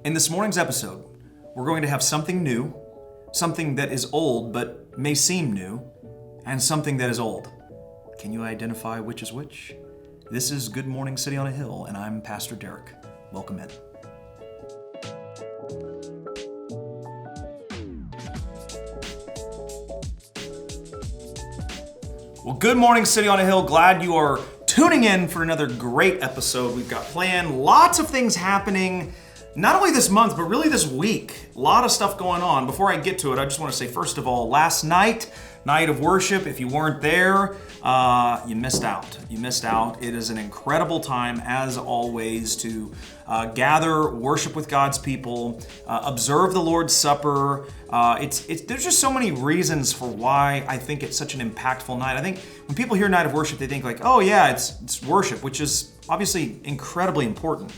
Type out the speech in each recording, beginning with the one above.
In this morning's episode, we're going to have something new, something that is old but may seem new, and something that is old. Can you identify which is which? This is Good Morning City on a Hill, and I'm Pastor Derrick. Welcome in. Well, good morning, City on a Hill. Glad you are tuning in for another great episode we've got planned. Lots of things happening, not only this month, but really this week. A lot of stuff going on. Before I get to it, I just want to say, first of all, last night of worship, if you weren't there, you missed out. You missed out. It is an incredible time, as always, to gather, worship with God's people, observe the Lord's Supper. There's just so many reasons for why I think it's such an impactful night. I think when people hear night of worship, they think like, oh yeah, it's worship, which is obviously incredibly important.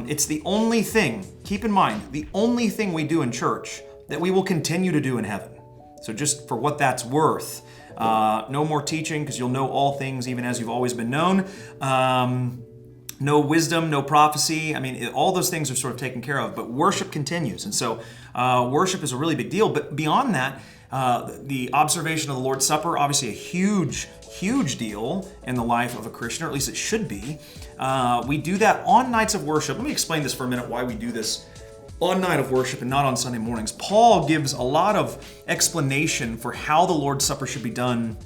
It's the only thing, keep in mind, the only thing we do in church that we will continue to do in heaven. So just for what that's worth, no more teaching because you'll know all things even as you've always been known. No wisdom, no prophecy. I mean, all those things are sort of taken care of, but worship continues. And so worship is a really big deal. But beyond that, the observation of the Lord's Supper, obviously a huge deal in the life of a Christian, or at least it should be. We do that on nights of worship. Let me explain this for a minute, why we do this on night of worship and not on Sunday mornings. Paul gives a lot of explanation for how the Lord's Supper should be done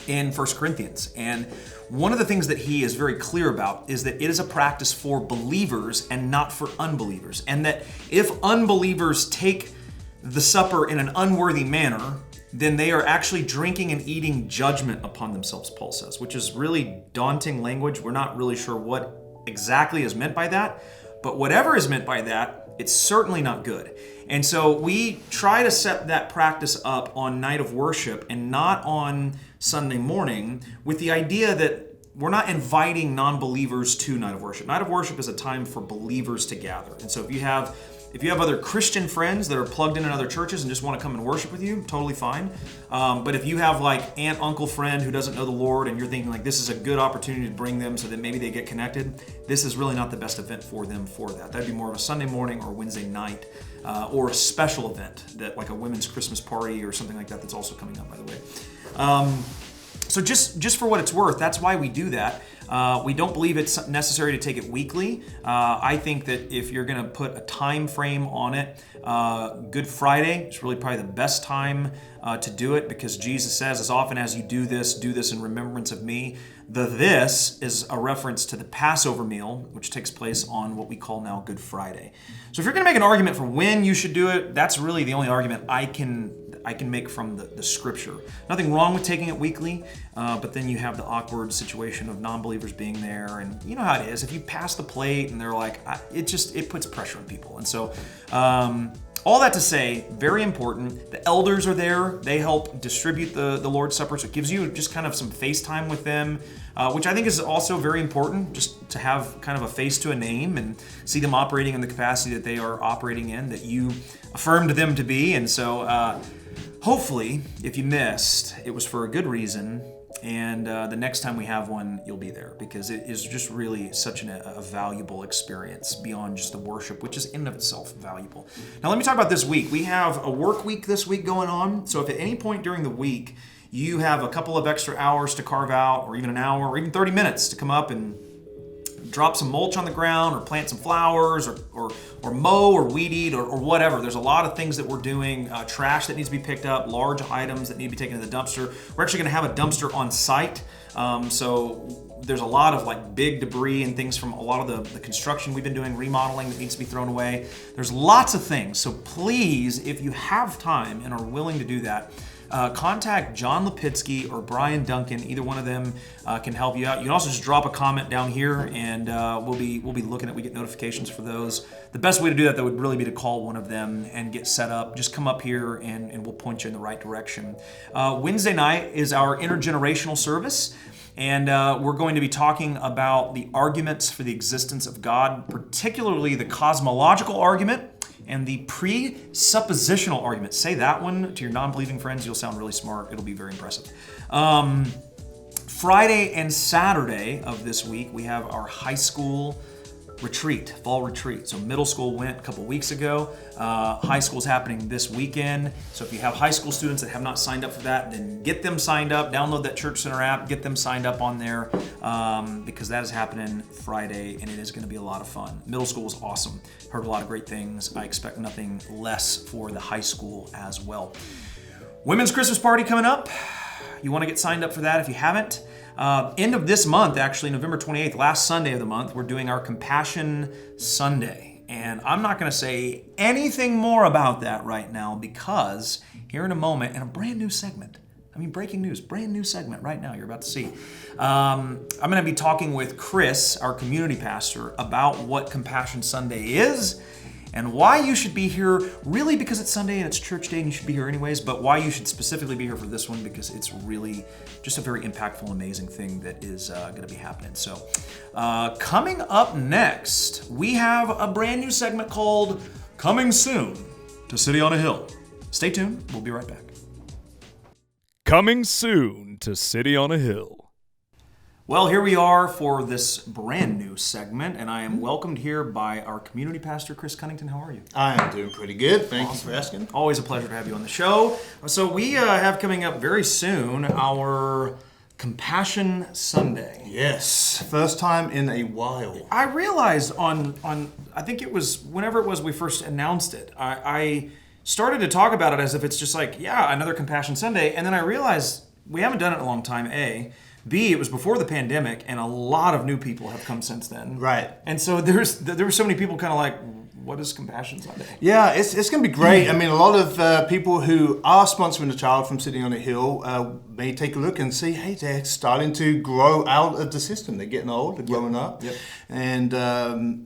in 1 Corinthians. And one of the things that he is very clear about is that it is a practice for believers and not for unbelievers. And that if unbelievers take the supper in an unworthy manner, then they are actually drinking and eating judgment upon themselves, Paul says, which is really daunting language. We're not really sure what exactly is meant by that, but whatever is meant by that, it's certainly not good. And so we try to set that practice up on night of worship and not on Sunday morning, with the idea that we're not inviting non-believers to night of worship. Night of worship is a time for believers to gather. And so if you have other Christian friends that are plugged in other churches and just want to come and worship with you, totally fine. But if you have like aunt, uncle, friend who doesn't know the Lord and you're thinking like this is a good opportunity to bring them so that maybe they get connected, this is really not the best event for them for that. That'd be more of a Sunday morning or Wednesday night or a special event, that like a women's Christmas party or something like that that's also coming up, by the way. So just for what it's worth, that's why we do that. We don't believe it's necessary to take it weekly. I think that if you're going to put a time frame on it, Good Friday is really probably the best time to do it, because Jesus says, as often as you do this in remembrance of me. This is a reference to the Passover meal, which takes place on what we call now Good Friday. So if you're going to make an argument for when you should do it, that's really the only argument I can make from the scripture. Nothing wrong with taking it weekly, but then you have the awkward situation of non-believers being there, and you know how it is. If you pass the plate and they're like, it puts pressure on people. And so all that to say, very important, the elders are there. They help distribute the Lord's Supper, so it gives you just kind of some face time with them, which I think is also very important, just to have kind of a face to a name and see them operating in the capacity that they are operating in, that you affirmed them to be. And so hopefully, if you missed, it was for a good reason, and the next time we have one, you'll be there, because it is just really such a valuable experience beyond just the worship, which is in and of itself valuable. Now let me talk about this week. We have a work week this week going on, so if at any point during the week you have a couple of extra hours to carve out, or even an hour, or even 30 minutes to come up and drop some mulch on the ground, or plant some flowers, or mow or weed eat, or whatever. There's a lot of things that we're doing, trash that needs to be picked up, large items that need to be taken to the dumpster. We're actually going to have a dumpster on site. So there's a lot of like big debris and things from a lot of the construction we've been doing, remodeling, that needs to be thrown away. There's lots of things. So please, if you have time and are willing to do that, contact John Lipitsky or Brian Duncan. Either one of them can help you out. You can also just drop a comment down here, and we'll be looking at. We get notifications for those. The best way to do that, though, would really be to call one of them and get set up. Just come up here, and we'll point you in the right direction. Wednesday night is our intergenerational service. And we're going to be talking about the arguments for the existence of God, particularly the cosmological argument and the presuppositional argument. Say that one to your non-believing friends. You'll sound really smart. It'll be very impressive. Friday and Saturday of this week, we have our high school retreat, fall retreat. So middle school went a couple weeks ago. High school's happening this weekend. So if you have high school students that have not signed up for that, then get them signed up. Download that Church Center app. Get them signed up on there because that is happening Friday, and it is going to be a lot of fun. Middle school is awesome. Heard a lot of great things. I expect nothing less for the high school as well. Women's Christmas party coming up. You want to get signed up for that if you haven't. End of this month, actually, November 28th, last Sunday of the month, we're doing our Compassion Sunday. And I'm not going to say anything more about that right now because here in a moment, in a brand new segment, breaking news, brand new segment right now you're about to see. I'm going to be talking with Chris, our community pastor, about what Compassion Sunday is and why you should be here, really because it's Sunday and it's church day and you should be here anyways, but why you should specifically be here for this one because it's really just a very impactful, amazing thing that is going to be happening. So coming up next, we have a brand new segment called Coming Soon to City on a Hill. Stay tuned. We'll be right back. Coming soon to City on a Hill. Well, here we are for this brand new segment, and I am welcomed here by our community pastor, Chris Cunnington. How are you? I am doing pretty good. Thank you for asking. Always a pleasure to have you on the show. So we have coming up very soon our Compassion Sunday. Yes, first time in a while. I realized on I think it was whenever it was we first announced it, I started to talk about it as if it's just like, yeah, another Compassion Sunday, and then I realized we haven't done it in a long time, A. B, it was before the pandemic, and a lot of new people have come since then. Right. And so there were so many people kind of like, what is Compassion Sunday? Yeah, it's going to be great. I mean, a lot of people who are sponsoring a child from Sitting on a Hill may take a look and see, hey, they're starting to grow out of the system. They're getting old, they're growing up. Yep. And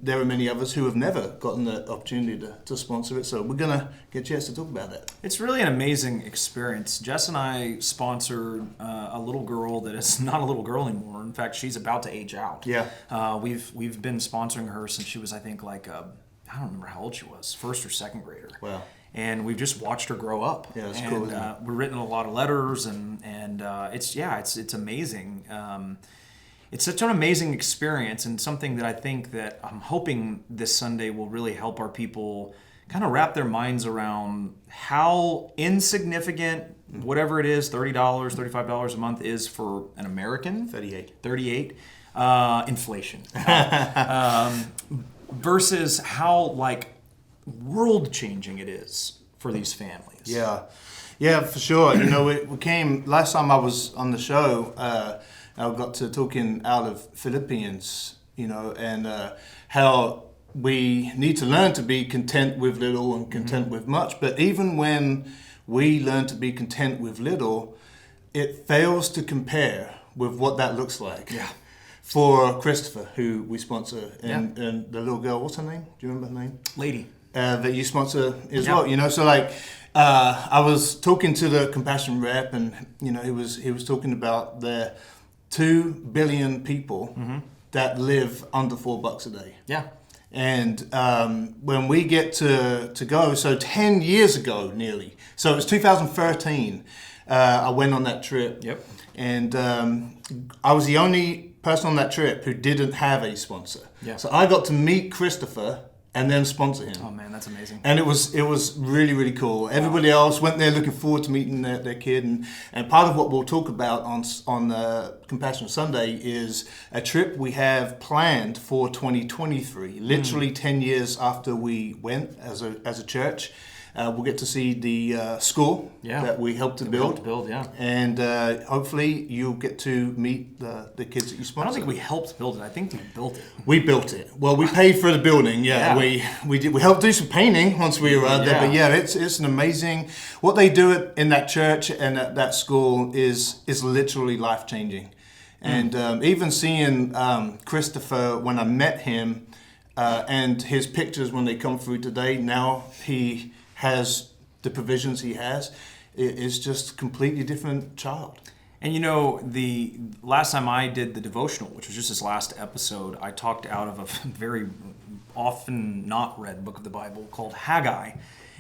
there are many others who have never gotten the opportunity to sponsor it. So we're going to get a chance to talk about it. It's really an amazing experience. Jess and I sponsored a little girl that is not a little girl anymore. In fact, she's about to age out. Yeah. We've been sponsoring her since she was, I think, like I don't remember how old she was, first or second grader. Wow. And we've just watched her grow up. Yeah, it's and, cool. Isn't it? We've written a lot of letters, and it's amazing. It's such an amazing experience, and something that I think that I'm hoping this Sunday will really help our people kind of wrap their minds around how insignificant whatever it is, $30, $35 a month is for an American. 38. Inflation. Versus how world-changing it is for these families. Yeah, for sure. We came last time I was on the show. I got to talking out of Philippians, and how we need to learn to be content with little and content with much. But even when we learn to be content with little, it fails to compare with what that looks like. Yeah. For Christopher, who we sponsor, and the little girl, what's her name? Do you remember her name? Lady. That you sponsor as well, So I was talking to the Compassion rep, and he was talking about the 2 billion people that live under $4 a day. Yeah. And when we get to go, so 10 years ago nearly, so it was 2013, I went on that trip. Yep. And I was the only person on that trip who didn't have a sponsor. Yeah. So I got to meet Christopher and then sponsor him. Oh man, that's amazing. And it was really, really cool. Everybody else went there looking forward to meeting their kid. And part of what we'll talk about on Compassion Sunday is a trip we have planned for 2023, literally 10 years after we went as a church. We'll get to see the school that we helped to build. And hopefully you'll get to meet the kids that you sponsor. I don't think we helped build it. I think we built it. We built it. Well, we paid for the building. Yeah. We did. We helped do some painting once we arrived there. But it's an amazing. What they do in that church and at that school is literally life changing. And even seeing Christopher when I met him and his pictures when they come through today. Now he has the provisions he has, it is just a completely different child. And the last time I did the devotional, which was just this last episode, I talked out of a very often not read book of the Bible called Haggai.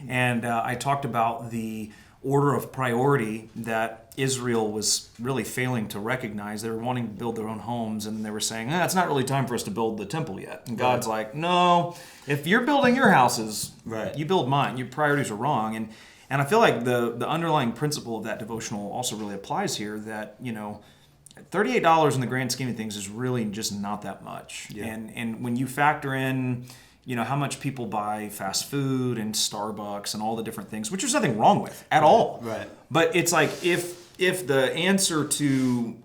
And I talked about the order of priority that Israel was really failing to recognize. They were wanting to build their own homes, and they were saying, it's not really time for us to build the temple yet. And God's like, no, if you're building your houses, you build mine. Your priorities are wrong. And I feel like the underlying principle of that devotional also really applies here, that, $38 in the grand scheme of things is really just not that much. Yeah. And when you factor in, how much people buy fast food and Starbucks and all the different things, which there's nothing wrong with at all. Right. But it's like if the answer to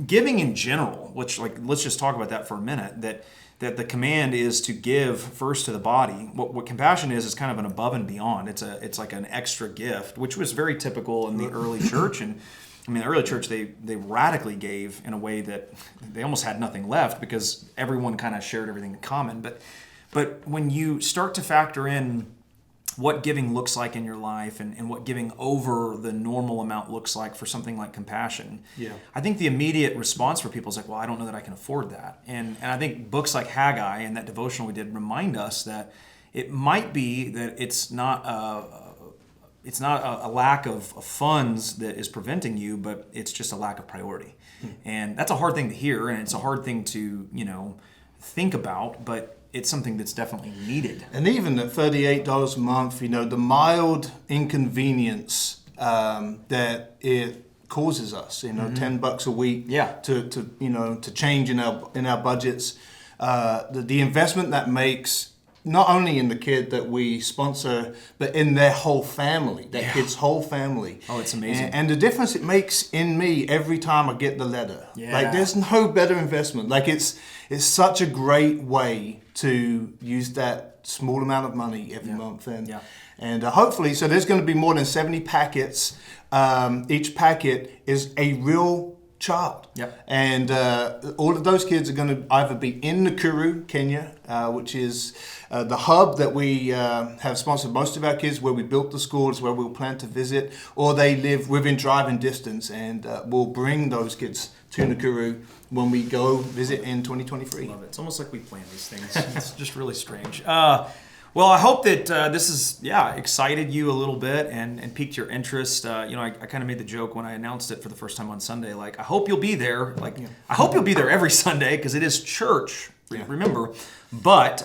giving in general, which let's just talk about that for a minute, that the command is to give first to the body. What compassion is kind of an above and beyond. It's like an extra gift, which was very typical in the early church. And the early church, they radically gave in a way that they almost had nothing left because everyone kind of shared everything in common. But when you start to factor in what giving looks like in your life and what giving over the normal amount looks like for something like compassion, I think the immediate response for people is like, well, I don't know that I can afford that. And I think books like Haggai and that devotional we did remind us that it might be that it's not a lack of funds that is preventing you, but it's just a lack of priority. And that's a hard thing to hear, and it's a hard thing to, think about, but it's something that's definitely needed. And even at $38 a month, the mild inconvenience that it causes us, $10 a week to change in our budgets, the investment that makes not only in the kid that we sponsor, but in their whole family, that kid's whole family. Oh, it's amazing. And the difference it makes in me every time I get the letter. Yeah. Like, there's no better investment. Like, it's such a great way to use that small amount of money every month. And hopefully, so there's going to be more than 70 packets. Each packet is a real child. Yep. And all of those kids are going to either be in Nakuru, Kenya, which is the hub that we have sponsored most of our kids, where we built the school, is where we'll plan to visit, or they live within driving distance, and we'll bring those kids to Nakuru when we go visit in 2023. Love it. It's almost like we plan these things. It's just really strange. Well, I hope that this has excited you a little bit and piqued your interest. I kind of made the joke when I announced it for the first time on Sunday. Like, I hope you'll be there. I hope you'll be there every Sunday because it is church. Remember, but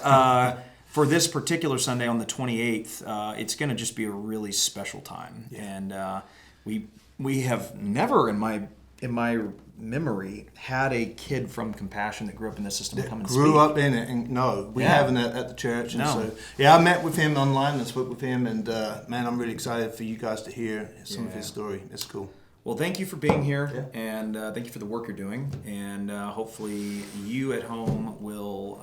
for this particular Sunday on the 28th, it's going to just be a really special time. And we have never in my memory had a kid from Compassion that grew up in this system come and speak. Grew up in it, and we haven't at the church. And so I met with him online and spoke with him, and man, I'm really excited for you guys to hear some of his story. It's cool. Well, thank you for being here, and thank you for the work you're doing, and hopefully you at home will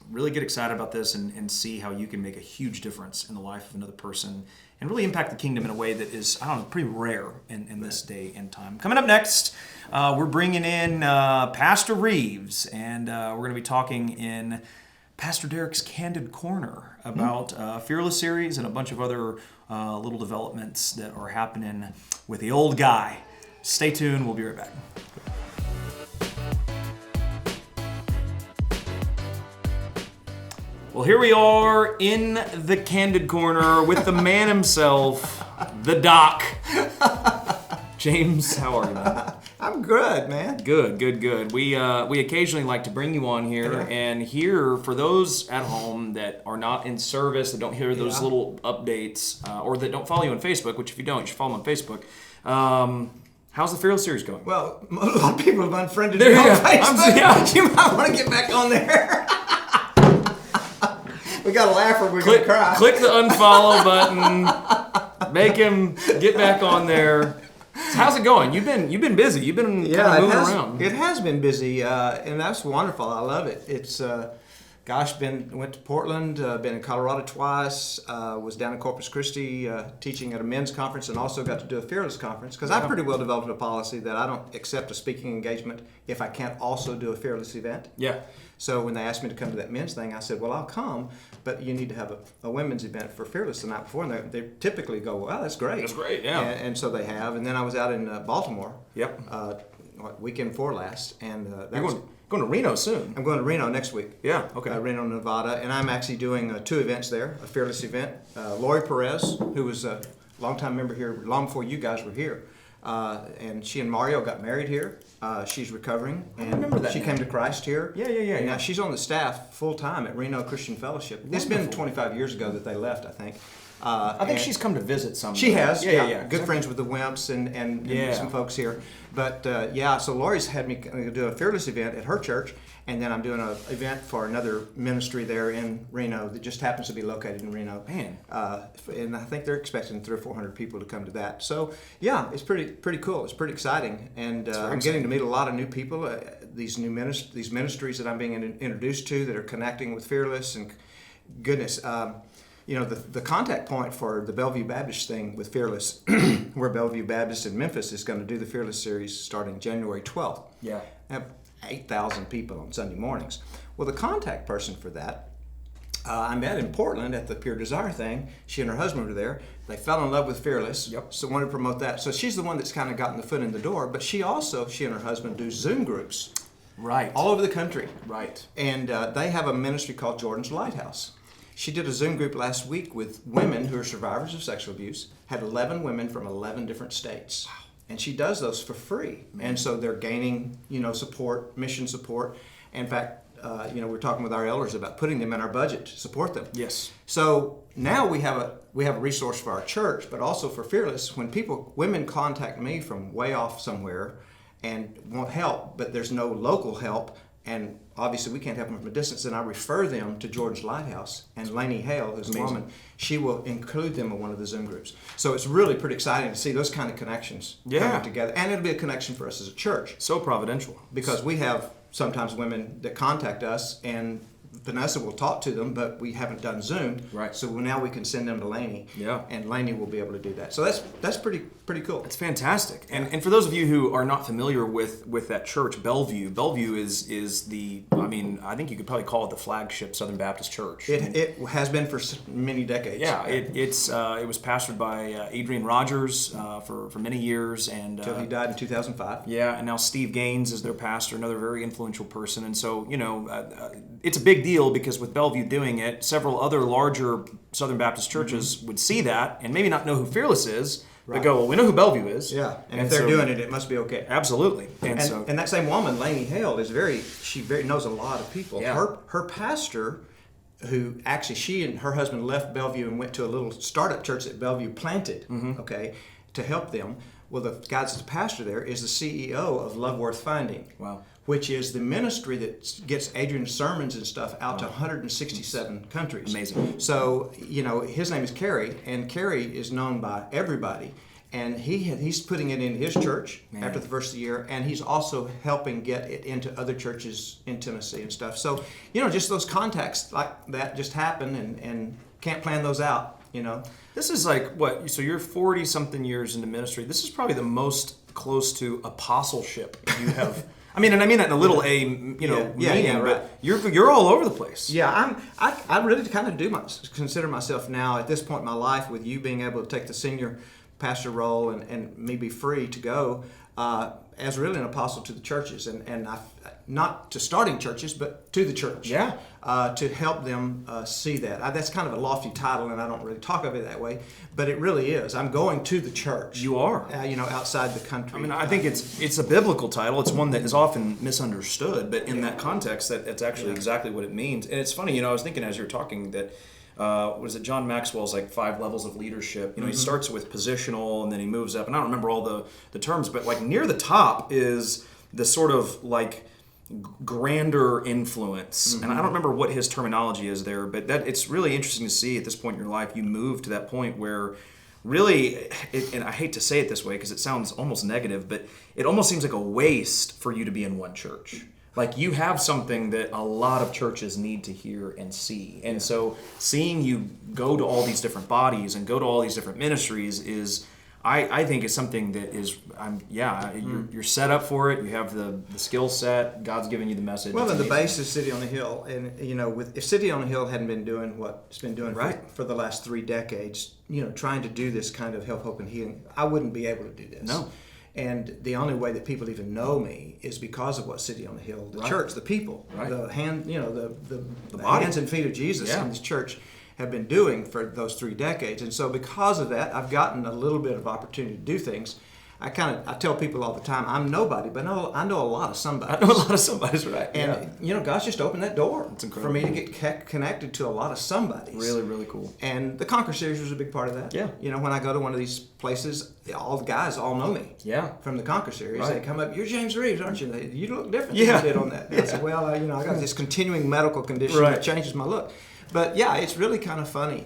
really get excited about this and see how you can make a huge difference in the life of another person and really impact the kingdom in a way that is, pretty rare in this day and time. Coming up next, we're bringing in Pastor Reeves, and we're going to be talking in Pastor Derrick's Candid Corner about Fearless series and a bunch of other little developments that are happening with the old guy. Stay tuned. We'll be right back. Well, here we are in the Candid Corner with the man himself, the Doc. James, how are you, man? I'm good, man. Good. We occasionally like to bring you on here and hear, for those at home that are not in service, that don't hear those little updates, or that don't follow you on Facebook, which if you don't, you should follow them on Facebook. How's the Fearless series going? Well, a lot of people have unfriended me on Facebook. You might want to get back on there. We got to laugh or we're going to cry. Click the unfollow button. Make him get back on there. So how's it going? You've been busy. You've been kind of moving around. It has been busy, and that's wonderful. I love it. It's went to Portland, been in Colorado twice, was down in Corpus Christi teaching at a men's conference, and also got to do a Fearless conference, because I pretty well developed a policy that I don't accept a speaking engagement if I can't also do a Fearless event. Yeah. So when they asked me to come to that men's thing, I said, well, I'll come, but you need to have a women's event for Fearless the night before. And they typically go, well, that's great. That's great, yeah. And so they have. And then I was out in Baltimore. Yep. Weekend before last. And You're going to Reno soon. I'm going to Reno next week. Yeah, okay. Reno, Nevada. And I'm actually doing 2 events there, a Fearless event. Lori Perez, who was longtime member here, long before you guys were here. And she and Mario got married here. She's recovering. And remember that she name. came to Christ here. Yeah. And now she's on the staff full time at Reno Christian Fellowship. It's been 25 years ago that they left, I think. I think she's come to visit some. She has, Yeah. Good friends with the Wimps and some folks here. But so Lori's had me do a Fearless event at her church, and then I'm doing an event for another ministry there in Reno that just happens to be located in Reno. Man. And I think they're expecting 300 or 400 people to come to that. So yeah, it's pretty cool. It's pretty exciting, and I'm getting to meet a lot of new people. These ministries that I'm being introduced to that are connecting with Fearless, and goodness. The contact point for the Bellevue Baptist thing with Fearless, where Bellevue Baptist in Memphis is going to do the Fearless series starting January 12th. Yeah. I have 8,000 people on Sunday mornings. Well, the contact person for that, I met in Portland at the Pure Desire thing. She and her husband were there. They fell in love with Fearless, so wanted to promote that. So she's the one that's kind of gotten the foot in the door, but she and her husband do Zoom groups. Right. All over the country. Right. And they have a ministry called Jordan's Lighthouse. She did a Zoom group last week with women who are survivors of sexual abuse, had 11 women from 11 different states. Wow. And she does those for free. And so they're gaining, support, mission support. In fact, we're talking with our elders about putting them in our budget to support them. Yes. So now we have a resource for our church, but also for Fearless. When women contact me from way off somewhere and want help, but there's no local help, and obviously we can't help them from a distance, and I refer them to Jordan's Lighthouse, and Lainey Hale, who's a woman, she will include them in one of the Zoom groups. So it's really pretty exciting to see those kind of connections coming together. And it'll be a connection for us as a church. So providential. Because we have sometimes women that contact us, and Vanessa will talk to them, but we haven't done Zoom. Right. So now we can send them to Lainey. Yeah. And Lainey will be able to do that. So that's pretty cool. It's fantastic. And for those of you who are not familiar with that church, Bellevue is the, I think you could probably call it the flagship Southern Baptist church. It has been for many decades. Yeah, it was pastored by Adrian Rogers for many years, and until he died in 2005. Yeah, and now Steve Gaines is their pastor, another very influential person. And so it's a big deal because with Bellevue doing it, several other larger Southern Baptist churches would see that and maybe not know who Fearless is, but go, well, we know who Bellevue is. Yeah, and if they're doing it, it must be okay. Absolutely. And that same woman, Lainey Hale, she knows a lot of people. Yeah. Her pastor, who actually she and her husband left Bellevue and went to a little startup church that Bellevue planted, to help them. Well, the guy that's the pastor there is the CEO of Love Worth Finding. Wow. Which is the ministry that gets Adrian's sermons and stuff out to 167 countries. Amazing. So, his name is Kerry, and Kerry is known by everybody. And he's putting it in his church after the first of the year, and he's also helping get it into other churches in Tennessee and stuff. So, just those contacts like that just happen, and can't plan those out, This is like, what, so you're 40-something years into ministry. This is probably the most close to apostleship you have... I mean that in a little meaning, right. But you're all over the place. Yeah, I really kind of consider myself now at this point in my life, with you being able to take the senior pastor role and me be free to go, as really an apostle to the churches, and not to starting churches, but to the church. Yeah. To help them see that. That's kind of a lofty title, and I don't really talk of it that way, but it really is. I'm going to the church. You are. Outside the country. I think it's a biblical title. It's one that is often misunderstood, but in that context, that's actually exactly what it means. And it's funny, I was thinking as you were talking that, John Maxwell's like 5 levels of leadership. He starts with positional, and then he moves up. And I don't remember all the terms, but like near the top is the sort of like grander influence. And I don't remember what his terminology is there, but it's really interesting to see at this point in your life, you move to that point where really, and I hate to say it this way because it sounds almost negative, but it almost seems like a waste for you to be in one church. Like you have something that a lot of churches need to hear and see. And so seeing you go to all these different bodies and go to all these different ministries is, I think it's something that is, you're set up for it. You have the skill set. God's given you the message. Well, and the base is City on the Hill. And, if City on the Hill hadn't been doing what it's been doing for the last 3 decades, trying to do this kind of help, hope, and healing, I wouldn't be able to do this. No. And the only way that people even know me is because of what City on the Hill, the church, the people, the hand, the hands and feet of Jesus in this church. have been doing for those 3 decades. And so because of that, I've gotten a little bit of opportunity to do things. I tell people all the time, I'm nobody, but I know a lot of somebody. I know a lot of somebody's right. And, God's just opened that door That's for me to get connected to a lot of somebodies. Really, really cool. And the Conquer series was a big part of that. Yeah. When I go to one of these places, all the guys all know me. Yeah. From the Conquer series. Right. They come up, you're James Reeves, aren't you? You look different Yeah. than you did on that. And I said, well, I got this continuing medical condition Right. that changes my look. But yeah, it's really kind of funny.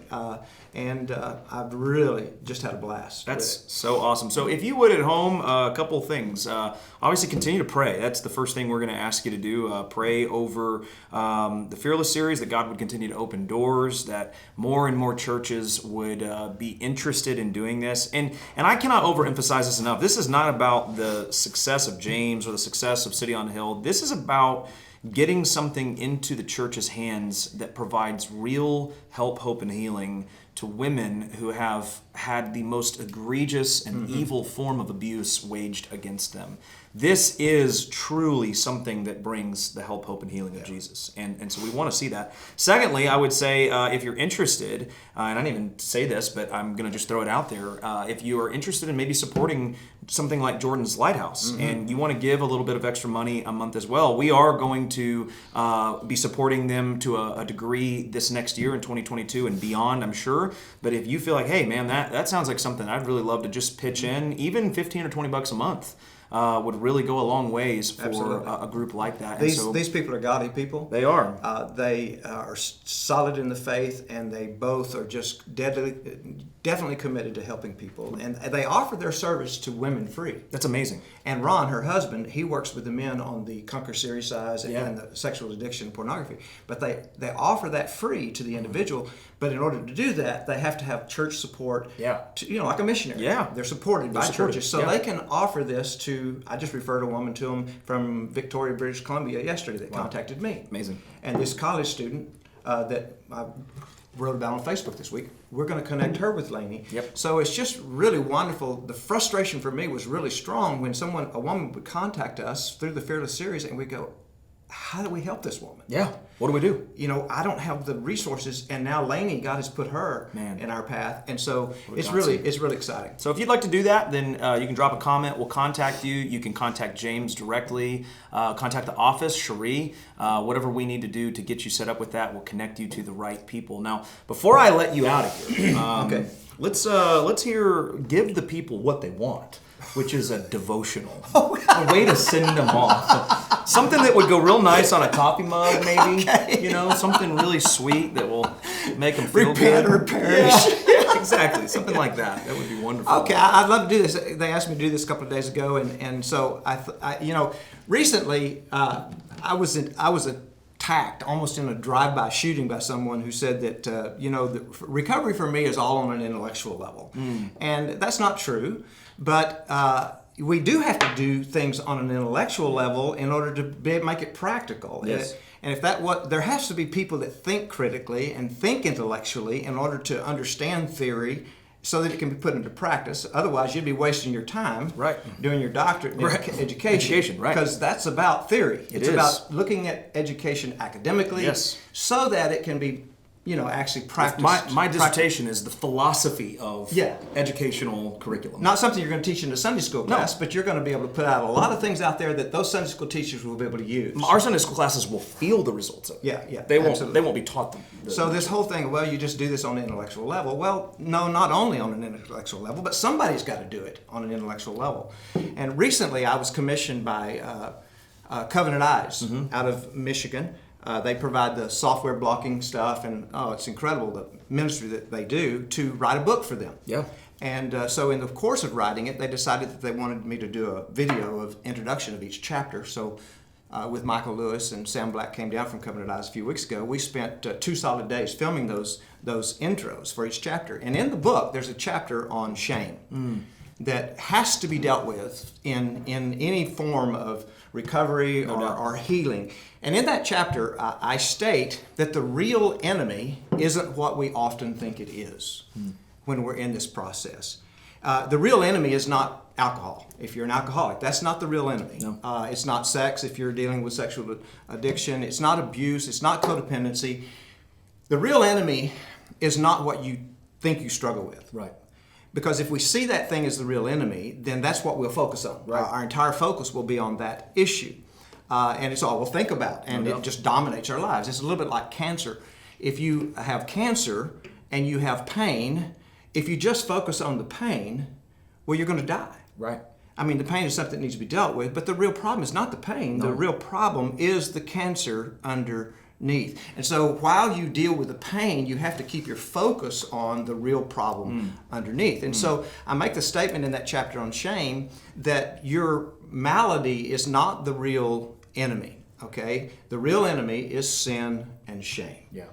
And I've really just had a blast. That's so awesome. So if you would at home, a couple of things. Obviously, continue to pray. That's the first thing we're going to ask you to do. Pray over the Fearless series, that God would continue to open doors, that more and more churches would be interested in doing this. And I cannot overemphasize this enough. This is not about the success of James or the success of City on the Hill. This is about getting something into the church's hands that provides real help, hope, and healing to women who have had the most egregious and evil form of abuse waged against them. This is truly something that brings the help, hope, and healing of Jesus. And so we want to see that. Secondly, I would say if you're interested, and I didn't even say this, but I'm going to just throw it out there. If you are interested in maybe supporting something like Jordan's Lighthouse, and you want to give a little bit of extra money a month as well, we are going to be supporting them to a degree this next year in 2022 and beyond, I'm sure. But if you feel like, hey, man, that sounds like something I'd really love to just pitch in, even 15 or 20 bucks a month would really go a long ways for a group like that. These people are godly people. They are. They are solid in the faith, and they both are just definitely committed to helping people. And they offer their service to women free. That's amazing. And Ron, her husband, he works with the men on the Conquer series size and the sexual addiction and pornography. But they offer that free to the individual. But in order to do that, they have to have church support. Yeah. Like a missionary. Yeah. They're supported by churches. So Yeah. they can offer this to, I just referred a woman to them from Victoria, British Columbia yesterday that contacted me. Amazing. And this college student that I wrote about on Facebook this week, we're going to connect her with Lainey. Yep. So it's just really wonderful. The frustration for me was really strong when a woman would contact us through the Fearless series, and we go, how do we help this woman? Yeah. What do we do? I don't have the resources, and now Lainey, God has put her in our path, and so it's really exciting. So if you'd like to do that, then you can drop a comment. We'll contact you. You can contact James directly. Contact the office, Cherie. Whatever we need to do to get you set up with that, we'll connect you to the right people. Now, before I let you out of here, Okay. let's hear give the people what they want, which is a devotional, a way to send them off. Something that would go real nice on a coffee mug, maybe. Okay. Something really sweet that will make them feel Repent good. or perish. Yeah, exactly. Something like that. That would be wonderful. Okay, I'd love to do this. They asked me to do this a couple of days ago, and so recently I was attacked almost in a drive-by shooting by someone who said that the recovery for me is all on an intellectual level, and that's not true. But we do have to do things on an intellectual level in order to make it practical. Yes. And there has to be people that think critically and think intellectually in order to understand theory so that it can be put into practice. Otherwise, you'd be wasting your time doing your doctorate in education. Right. Because that's about theory. It's is. about looking at education academically so that it can be actually practiced. My dissertation is the philosophy of educational curriculum. Not something you're going to teach in a Sunday school class, but you're going to be able to put out a lot of things out there that those Sunday school teachers will be able to use. Our Sunday school classes will feel the results of it. Yeah, They absolutely. won't be taught them. So this whole thing, you just do this on an intellectual level. Well, no, not only on an intellectual level, but somebody's got to do it on an intellectual level. And recently I was commissioned by Covenant Eyes out of Michigan. They provide the software blocking stuff, and it's incredible the ministry that they do to write a book for them. Yeah. And so in the course of writing it, they decided that they wanted me to do a video of introduction of each chapter. So with Michael Lewis and Sam Black came down from Covenant Eyes a few weeks ago. We spent 2 solid days filming those intros for each chapter. And in the book, there's a chapter on shame that has to be dealt with in any form of recovery or healing. And in that chapter, I state that the real enemy isn't what we often think it is when we're in this process. The real enemy is not alcohol. If you're an alcoholic, that's not the real enemy. No. It's not sex if you're dealing with sexual addiction. It's not abuse. It's not codependency. The real enemy is not what you think you struggle with. Right. Because if we see that thing as the real enemy, then that's what we'll focus on. Right. Our entire focus will be on that issue. And it's all we'll think about, and it just dominates our lives. It's a little bit like cancer. If you have cancer and you have pain, if you just focus on the pain, well, you're going to die. Right. I mean, the pain is something that needs to be dealt with, but the real problem is not the pain. No. The real problem is the cancer underneath. And so while you deal with the pain, you have to keep your focus on the real problem underneath. And so I make the statement in that chapter on shame that your malady is not the real enemy, okay? The real enemy is sin and shame. Yeah.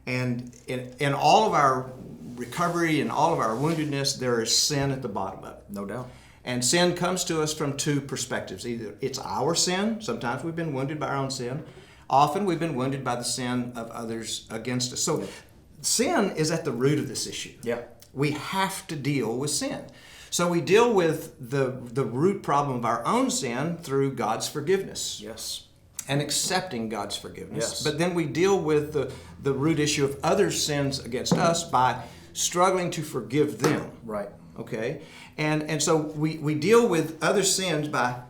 And in all of our recovery and all of our woundedness, there is sin at the bottom of it. No doubt. And sin comes to us from two perspectives. Either it's our sin, sometimes we've been wounded by our own sin. Often we've been wounded by the sin of others against us. So sin is at the root of this issue. Yeah. We have to deal with sin. So we deal with the root problem of our own sin through God's forgiveness. Yes. And accepting God's forgiveness. Yes. But then we deal with the root issue of others' sins against us by struggling to forgive them. Right. Okay? And so we deal with other sins by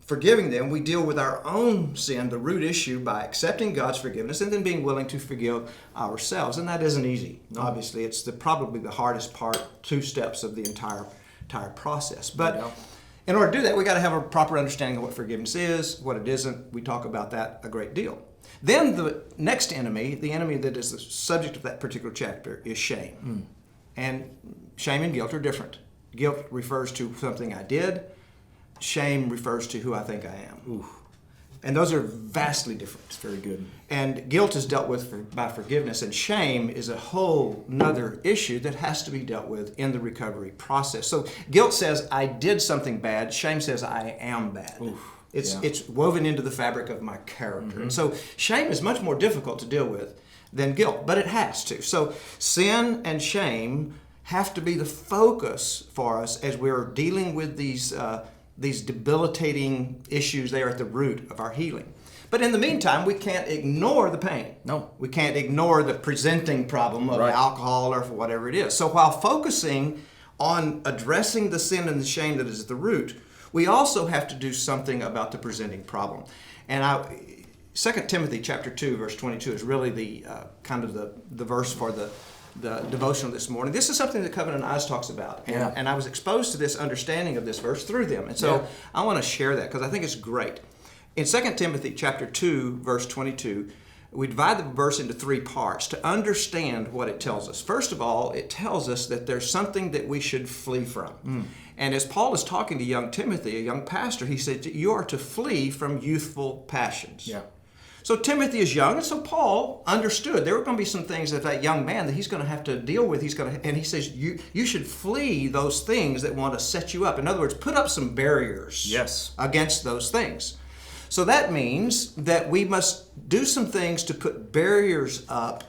forgiving them. We deal with our own sin, the root issue, by accepting God's forgiveness and then being willing to forgive ourselves. And that isn't easy. No. Obviously, it's probably the hardest part, 2 steps of the entire process. But in order to do that, we got to have a proper understanding of what forgiveness is, what it isn't. We talk about that a great deal. Then the next enemy, the enemy that is the subject of that particular chapter, is shame. And shame and guilt are different. Guilt refers to something I did. Shame refers to who I think I am. Ooh. And those are vastly different. It's very good. And guilt is dealt with by forgiveness, and shame is a whole nother issue that has to be dealt with in the recovery process. So guilt says I did something bad. Shame says I am bad. Oof. It's woven into the fabric of my character. And so shame is much more difficult to deal with than guilt, but it has to. So sin and shame have to be the focus for us as we're dealing with these debilitating issues there at the root of our healing. But in the meantime, we can't ignore the pain. No. We can't ignore the presenting problem of alcohol or whatever it is. So while focusing on addressing the sin and the shame that is at the root, we also have to do something about the presenting problem. And 2 Timothy chapter 2, verse 22 is really the kind of the verse for the devotional this morning. This is something that Covenant Eyes talks about. And I was exposed to this understanding of this verse through them. And so I want to share that because I think it's great. In 2 Timothy chapter 2, verse 22, we divide the verse into 3 parts to understand what it tells us. First of all, it tells us that there's something that we should flee from. And as Paul is talking to young Timothy, a young pastor, he said, you are to flee from youthful passions. Yeah. So Timothy is young, and so Paul understood there were going to be some things that young man that he's going to have to deal with. And he says, you should flee those things that want to set you up. In other words, put up some barriers against those things. So that means that we must do some things to put barriers up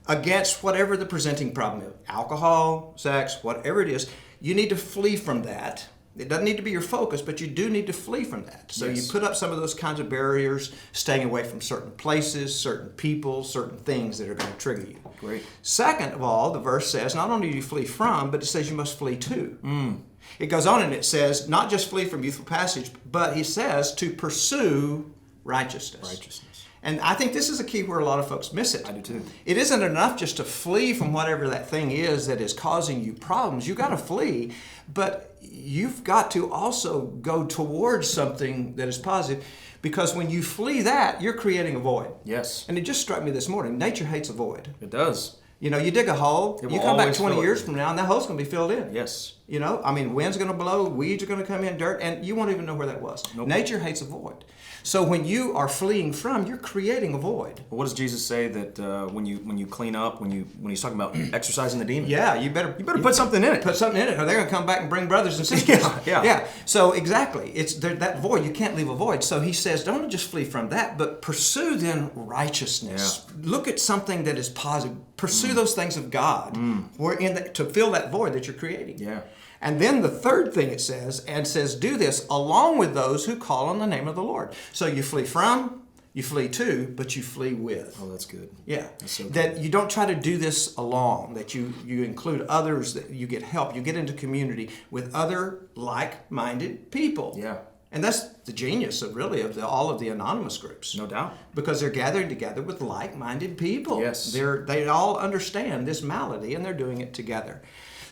against whatever the presenting problem is. Alcohol, sex, whatever it is, you need to flee from that. It doesn't need to be your focus, but you do need to flee from that. So you put up some of those kinds of barriers, staying away from certain places, certain people, certain things that are going to trigger you. Great. Second of all, the verse says, not only do you flee from, but it says you must flee to. It goes on and it says, not just flee from youthful passage, but he says to pursue righteousness. And I think this is a key where a lot of folks miss it. I do too. It isn't enough just to flee from whatever that thing is that is causing you problems. You've got to flee, but you've got to also go towards something that is positive, because when you flee that, you're creating a void. Yes. And it just struck me this morning, nature hates a void. It does. You know, you dig a hole, you come back 20 years from now, and that hole's going to be filled in. Yes. You know, I mean, wind's going to blow, weeds are going to come in, dirt, and you won't even know where that was. Nope. Nature hates a void. So when you are fleeing from, you're creating a void. Well, what does Jesus say that when you clean up, when he's talking about exercising the demon? Yeah, you better put something in it. Put something in it, or they're going to come back and bring brothers and sisters. Yeah. So exactly, it's that void. You can't leave a void. So he says, don't just flee from that, but pursue then righteousness. Yeah. Look at something that is positive. Pursue those things of God, to fill that void that you're creating. Yeah. And then the third thing it says, do this along with those who call on the name of the Lord. So you flee from, You flee to, but you flee with. Oh, that's good. Yeah. That's so that you don't try to do this alone, that you include others, that you get help, you get into community with other like-minded people. Yeah. And that's the genius of all of the anonymous groups. No doubt. Because they're gathering together with like-minded people. Yes. They all understand this malady and they're doing it together.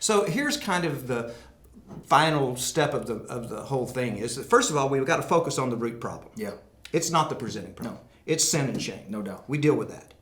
So here's kind of the final step of the whole thing is that, first of all, we've got to focus on the root problem. Yeah. It's not the presenting problem. No. It's sin and shame. No doubt. We deal with that.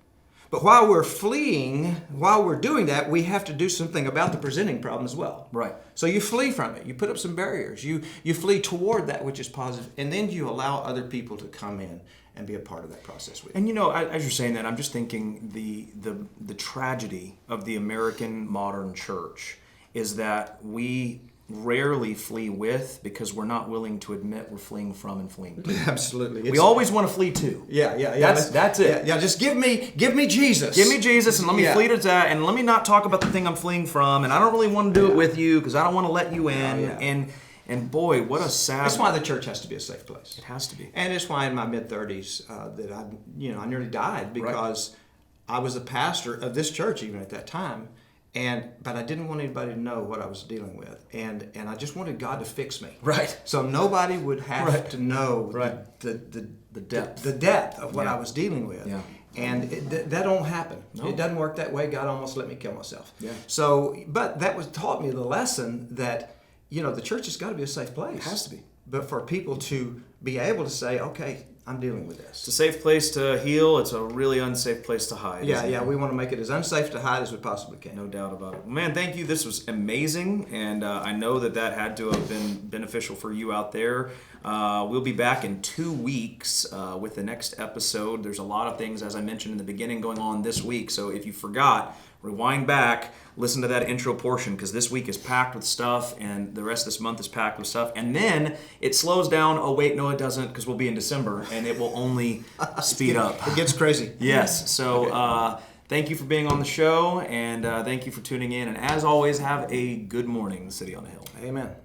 But while we're fleeing, while we're doing that, we have to do something about the presenting problem as well. Right. So you flee from it. You put up some barriers. You flee toward that which is positive, and then you allow other people to come in and be a part of that process with you. And you know, as you're saying that, I'm just thinking the tragedy of the American modern church is that we rarely flee with because we're not willing to admit we're fleeing from and fleeing to. Absolutely. We always want to flee to. Yeah. That's it. Yeah, just give me Jesus. Give me Jesus and let me Yeah. flee to that, and let me not talk about the thing I'm fleeing from, and I don't really want to do it with you because I don't want to let you in. Yeah. And boy, what a sad. That's why the church has to be a safe place. It has to be. And it's why in my mid-30s that I nearly died because I was a pastor of this church even at that time. But I didn't want anybody to know what I was dealing with, and I just wanted God to fix me. Right. So nobody would have to know The depth. the depth of what I was dealing with. Yeah. And that don't happen. No. It doesn't work that way. God almost let me kill myself. Yeah. So, but that taught me the lesson that the church has got to be a safe place. It has to be. But for people to be able to say, okay, I'm dealing with this. It's a safe place to heal. It's a really unsafe place to hide. Yeah. We want to make it as unsafe to hide as we possibly can. No doubt about it. Man, thank you. This was amazing, and I know that had to have been beneficial for you out there. We'll be back in 2 weeks with the next episode. There's a lot of things, as I mentioned in the beginning, going on this week. So if you forgot, rewind back, listen to that intro portion, because this week is packed with stuff, and the rest of this month is packed with stuff. And then it slows down. Oh, wait, no, it doesn't, because we'll be in December, and it will only speed up. It gets crazy. Yes. So thank you for being on the show, and thank you for tuning in. And as always, have a good morning, City on the Hill. Amen.